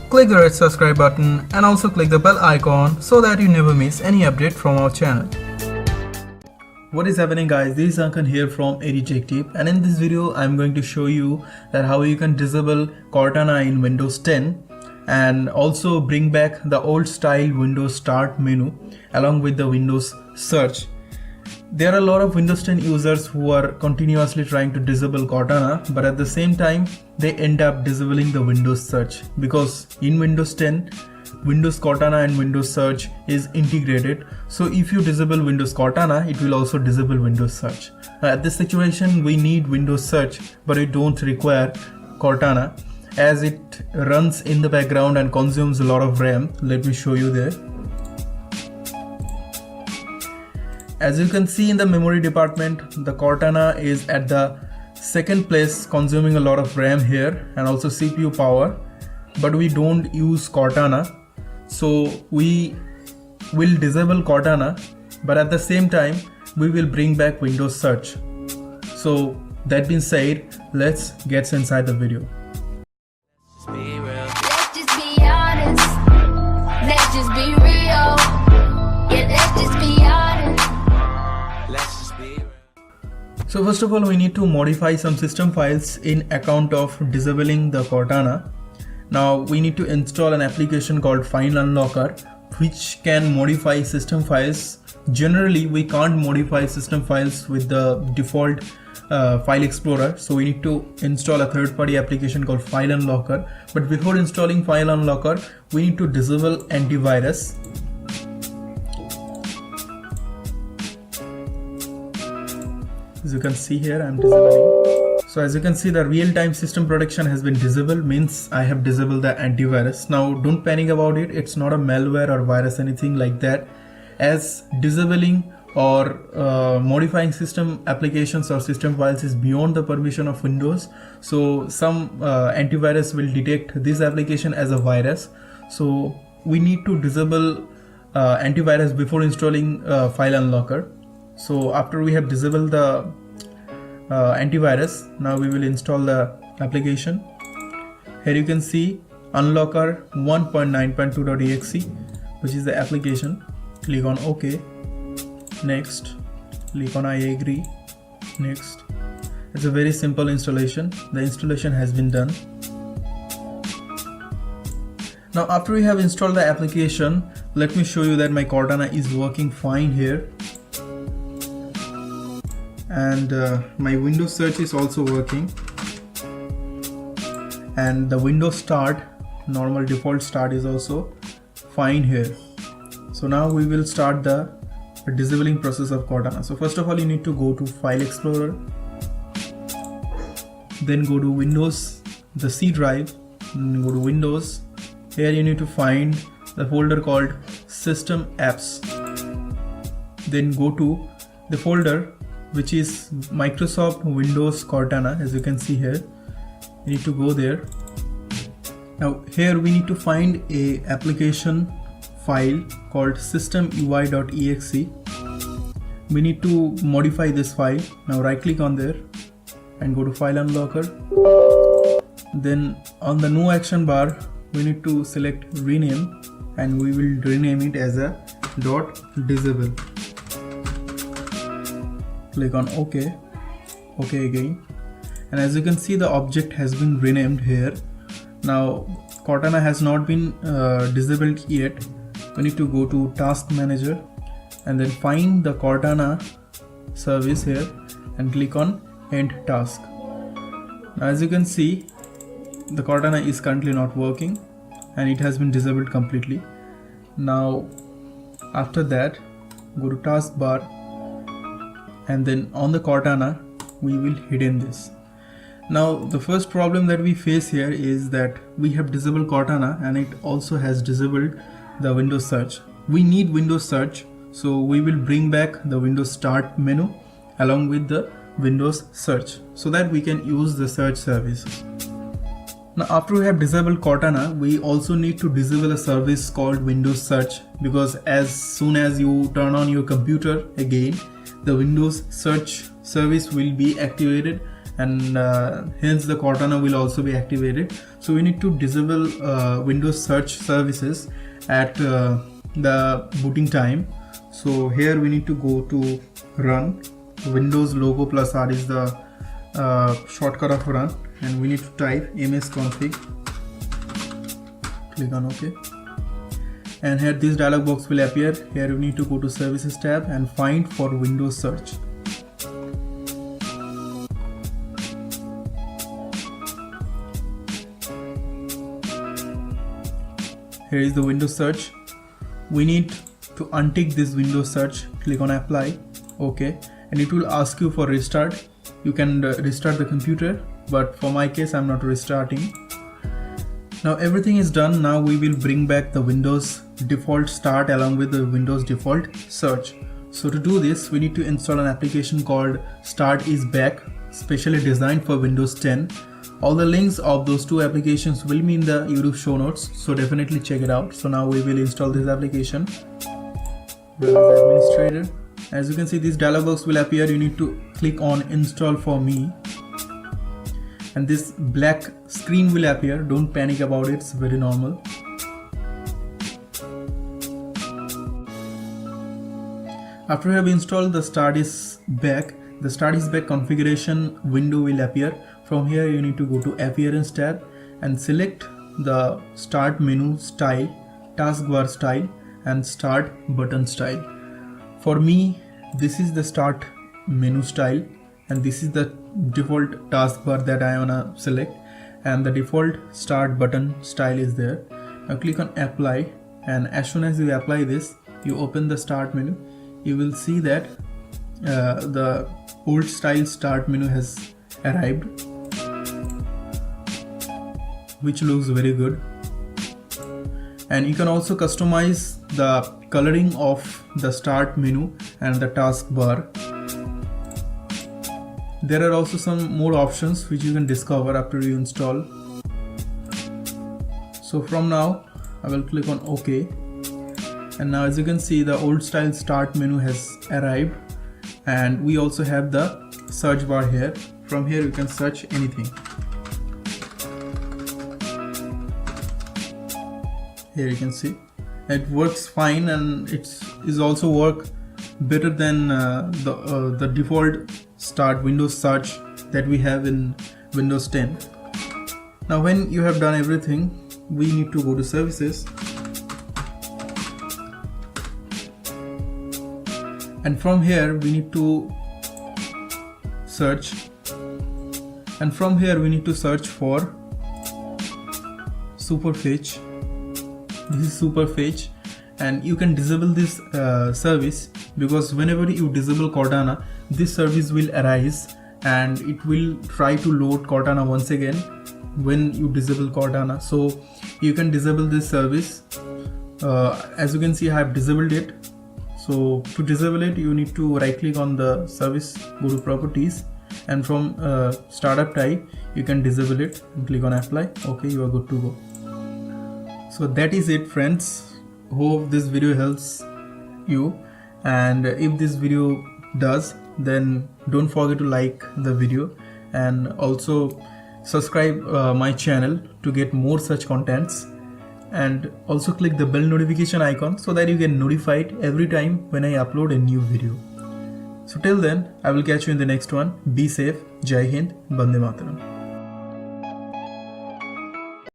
Click the red subscribe button and also click the bell icon so that you never miss any update from our channel. What is happening, guys? This is Ankan here from EduTech, and in this video I'm going to show you that how you can disable Cortana in Windows 10 and also bring back the old style Windows Start menu along with the Windows Search. There are a lot of Windows 10 users who are continuously trying to disable Cortana, but at the same time they end up disabling the Windows Search, because in Windows 10 Windows Cortana and Windows Search is integrated. So if you disable Windows Cortana, it will also disable Windows Search. At this situation we need Windows Search, but we don't require Cortana as it runs in the background and consumes a lot of RAM. Let me show you there. As you can see in the memory department, the Cortana is at the second place, consuming a lot of RAM here and also CPU power, but we don't use Cortana. So we will disable Cortana, but at the same time we will bring back Windows Search. So that being said, let's get inside the video. Let's just be honest. Let's just be real. Yeah, let's just be honest. Let's just be real. So first of all, we need to modify some system files in account of disabling the Cortana. Now we need to install an application called File Unlocker, which can modify system files. Generally we can't modify system files with the default file explorer, so we need to install a third-party application called File Unlocker. But before installing File Unlocker, we need to disable antivirus. As you can see here, I'm disabling. So as you can see, the real-time system protection has been disabled, means I have disabled the antivirus. Now don't panic about it, it's not a malware or virus, anything like that, as disabling or modifying system applications or system files is beyond the permission of Windows. So some antivirus will detect this application as a virus. So we need to disable antivirus before installing File Unlocker. So after we have disabled the antivirus, now we will install the application. Here you can see Unlocker 1.9.2.exe, which is the application. Click on OK. Next, click on I agree. Next. It's a very simple installation. The installation has been done. Now after we have installed the application, let me show you that my Cortana is working fine here, and my Windows Search is also working, and the Windows Start, normal default start, is also fine here. So now we will start the disabling process of Cortana. So first of all, you need to go to File Explorer, then go to Windows, the C drive, then go to Windows. Here you need to find the folder called System Apps, then go to the folder which is Microsoft Windows Cortana. As you can see here, you need to go there. Now here we need to find a application file called systemui.exe. We need to modify this file. Now right click on there and go to File Unlocker. Then on the new action bar we need to select rename, and we will rename it as a .disable. Click on OK. OK again, and as you can see, the object has been renamed here. Now Cortana has not been disabled yet. We need to go to Task Manager and then find the Cortana service here and click on End Task. Now as you can see, the Cortana is currently not working and it has been disabled completely. Now after that, go to Taskbar, and then on the Cortana we will hidden this. Now the first problem that we face here is that we have disabled Cortana and it also has disabled the Windows Search. We need Windows Search, so we will bring back the Windows Start menu along with the Windows Search so that we can use the search services. Now after we have disabled Cortana, we also need to disable a service called Windows Search, because as soon as you turn on your computer again, the Windows Search service will be activated and hence the Cortana will also be activated. So we need to disable Windows search services at the booting time. So here we need to go to run. Windows logo plus R is the shortcut of run, and we need to type msconfig. Click on OK, and here this dialog box will appear. Here we need to go to services tab and find for Windows search. Here is the Windows search. We need to untick this Windows search. Click on apply, OK, and it will ask you for restart. You can restart the computer, but for my case I'm not restarting. Now everything is done. Now we will bring back the Windows default start along with the Windows default search. So to do this, we need to install an application called Start is Back, specially designed for Windows 10. All the links of those two applications will be in the YouTube show notes, so definitely check it out. So now we will install this application. Windows Administrator. As you can see, this dialog box will appear. You need to click on Install for Me, and this black screen will appear. Don't panic about it, it's very normal. After you have installed the Start is Back, the Start is Back configuration window will appear. From here you need to go to Appearance tab and select the Start menu style, Taskbar style and Start button style. For me, this is the Start menu style, and this is the default taskbar that I wanna select, and the default Start button style is there. Now click on Apply, and as soon as you apply this, you open the Start menu. You will see that the old style Start menu has arrived, which looks very good. And you can also customize the coloring of the Start menu and the taskbar. There are also some more options which you can discover after you install. So from now I will click on OK, and now as you can see, the old style Start menu has arrived, and we also have the search bar here. From here you can search anything. Here you can see it works fine, and it is also work better than the default Start Windows search that we have in Windows 10. Now when you have done everything, we need to go to services, and from here we need to search, and from here we need to search for Superfetch. This is Superfetch, and you can disable this service, because whenever you disable Cortana, this service will arise and it will try to load Cortana once again when you disable Cortana. So you can disable this service. As you can see, I have disabled it. So to disable it, you need to right click on the service, go to properties, and from startup type you can disable it and click on apply. Okay, you are good to go. So that is it, friends. Hope this video helps you, and if this video does, then don't forget to like the video, and also subscribe my channel to get more such contents, and also click the bell notification icon so that you get notified every time when I upload a new video. So till then, I will catch you in the next one. Be safe. Jai Hind. Bande Mataram.